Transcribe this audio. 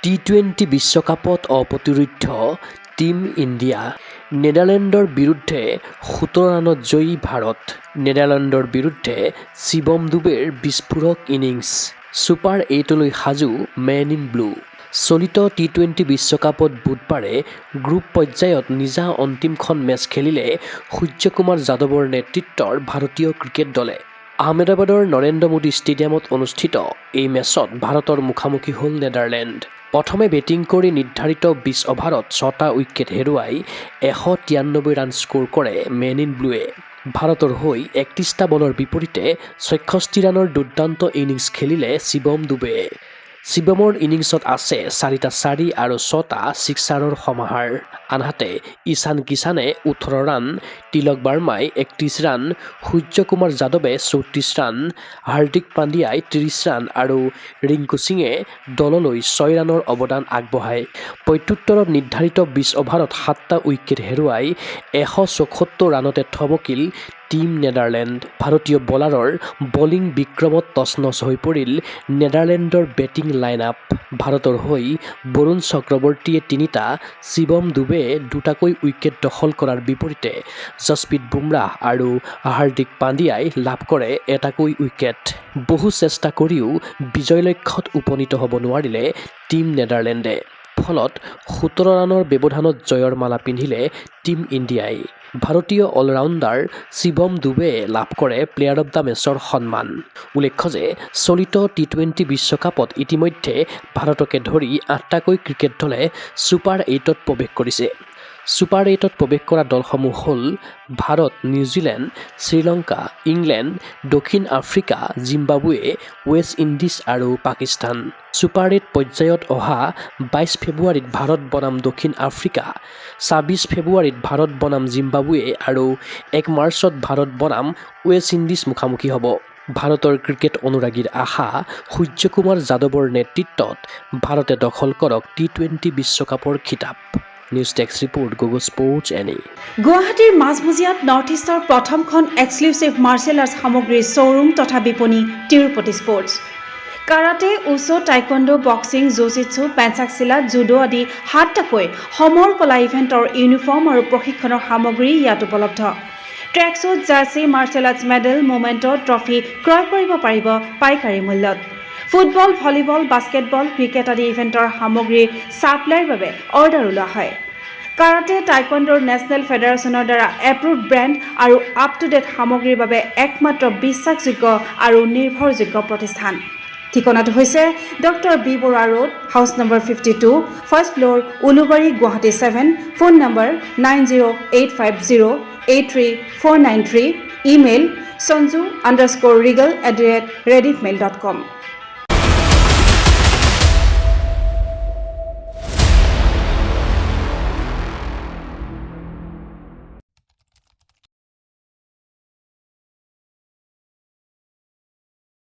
টি-20 বিশ্বকাপত অপ্ৰতিৰোধ্য team India. নেদাৰলেণ্ডৰ বিৰুদ্ধে 17 ৰানত জয়ী ভাৰত। নেদাৰলেণ্ডৰ বিৰুদ্ধে শিৱম দুবেৰ বিস্ফোৰক ইনিংছ। ছুপাৰ 8লৈ সাজু মেন ইন ব্লু। চলিত টি-20 বিশ্বকাপত বুধবাৰে গ্ৰুপ পৰ্যায়ত নিজা অন্তিমখন মেচ খেলিলে সূৰ্যকুমাৰ যাদৱৰ নেতৃত্বৰ ভাৰতীয় ক্ৰিকেট দলে। আহমেদাবাদৰ নৰেন্দ্ৰ মোদী ষ্টেডিয়ামত অনুষ্ঠিত এই মেচত ভাৰতৰ মুখামুখি হ'ল নেদাৰলেণ্ড। প্ৰথমে বেটিং কৰি নিৰ্ধাৰিত 20 অভাৰত 6টা উইকেট হেৰুৱাই 193 ৰান স্ক'ৰ কৰে মেন ইন ব্লুৱে। ভাৰতৰ হৈ 31টা বলৰ বিপৰীতে 66 ৰানৰ দুৰ্দান্ত ইনিংছ খেলিলে শিৱম দুবেয়ে। শিৱমৰ ইনিংছত আছে 4টা 4 আৰু 6টা ছিক্সাৰৰ সমাহাৰ। আনহাতে ঈশান কিষাণে 18 ৰান, তিলক বাৰ্মাই 31 ৰান, সূৰ্যকুমাৰ যাদৱে 34 ৰান, হাৰ্দিক পাণ্ডিয়াই 30 ৰান আৰু ৰিংকু সিঙে দললৈ 6 ৰানৰ অৱদান আগবঢ়ায়। প্ৰত্যুত্তৰত নিৰ্ধাৰিত 20 অভাৰত 7টা উইকেট হেৰুৱাই 174 ৰানতে থমকিল টিম নেদাৰলেণ্ড। ভাৰতীয় বলাৰৰ বলিং বিক্ৰমত তছনছ হৈ পৰিল নেদাৰলেণ্ডৰ বেটিং লাইন-আপ। ভাৰতৰ হৈ বৰুণ চক্ৰৱৰ্তীয়ে 3টা, শিৱম দুবেয়ে 2টাকৈ উইকেট দখল কৰাৰ বিপৰীতে যশপ্ৰীত বুমৰাহ আৰু হাৰ্দিক পাণ্ডিয়াই লাভ কৰে এটাকৈ উইকেট। বহু চেষ্টা কৰিও বিজয় লক্ষ্যত উপনীত হ'ব নোৱাৰিলে টিম নেদাৰলেণ্ডে। ফলত 17 ৰানৰ ব্যৱধানত জয়ৰ মালা পিন্ধিলে টিম ইণ্ডিয়াই। ভাৰতীয় অলৰাউণ্ডাৰ শিৱম দুবেয়ে লাভ কৰে প্লেয়াৰ অৱ দ্য মেচৰ সন্মান। উল্লেখ্য যে চলিত টি-20 বিশ্বকাপত ইতিমধ্যে ভাৰতকে ধৰি 8টাকৈ ক্ৰিকেট দলে ছুপাৰ 8ত প্ৰৱেশ কৰিছে। ছুপাৰ 8ত প্ৰৱেশ কৰা দলসমূহ হ'ল ভাৰত, নিউজিলেণ্ড, শ্ৰীলংকা, ইংলেণ্ড, দক্ষিণ আফ্ৰিকা, জিম্বাবুৱে, ৱেষ্ট ইণ্ডিজ আৰু পাকিস্তান। ছুপাৰ 8 পৰ্যায়ত অহা 22 ফেব্ৰুৱাৰীত ভাৰত বনাম দক্ষিণ আফ্ৰিকা, 26 ফেব্ৰুৱাৰীত ভাৰত বনাম জিম্বাবুৱে আৰু 1 মাৰ্চত ভাৰত বনাম ৱেষ্ট ইণ্ডিজ মুখামুখি হ'ব। ভাৰতৰ ক্ৰিকেট অনুৰাগীৰ আশা সূৰ্যকুমাৰ যাদৱৰ নেতৃত্বত ভাৰতে দখল কৰক টি-20 বিশ্বকাপৰ খিতাপ। News desk report, Google sports এনি। গুৱাহাটীৰ মাজমজিয়াত নৰ্থ ইষ্টৰ প্ৰথমখন এক্সক্লুচিভ মাৰ্চেল আৰ্টছ সামগ্ৰীৰ শ্ব'ৰুম তথা বিপণী Tirupati sports. Karate, wushu, taekwondo, boxing, jujitsu, pencak silat, judo আদি 7টাকৈ সমৰ কলা ইভেণ্টৰ ইউনিফৰ্ম আৰু প্ৰশিক্ষণৰ সামগ্ৰী ইয়াত উপলব্ধ। Tracksuit, jersey, martial arts medal, memento, trophy ক্ৰয় কৰিব পাৰিব পাইকাৰী মূল্যত। ফুটবল, ভলীবল, বাস্কেটবল, ক্ৰিকেট আদি ইভেণ্টৰ সামগ্ৰীৰ ছাপ্লাইৰ বাবে অৰ্ডাৰো লোৱা হয়। কাৰাটে, টাইকোৱাণ্ডোৰ নেশ্যনেল ফেডাৰেশ্যনৰ দ্বাৰা এপ্ৰুভড ব্ৰেণ্ড আৰু আপ টু ডেট সামগ্ৰীৰ বাবে একমাত্ৰ বিশ্বাসযোগ্য আৰু নিৰ্ভৰযোগ্য প্ৰতিষ্ঠান। ঠিকনাটো হৈছে doctor B Barua road, house number 52, first floor, Ulubari, Guwahati 7। Phone number 9085083493। Email sanju_regal@rediffmail.com।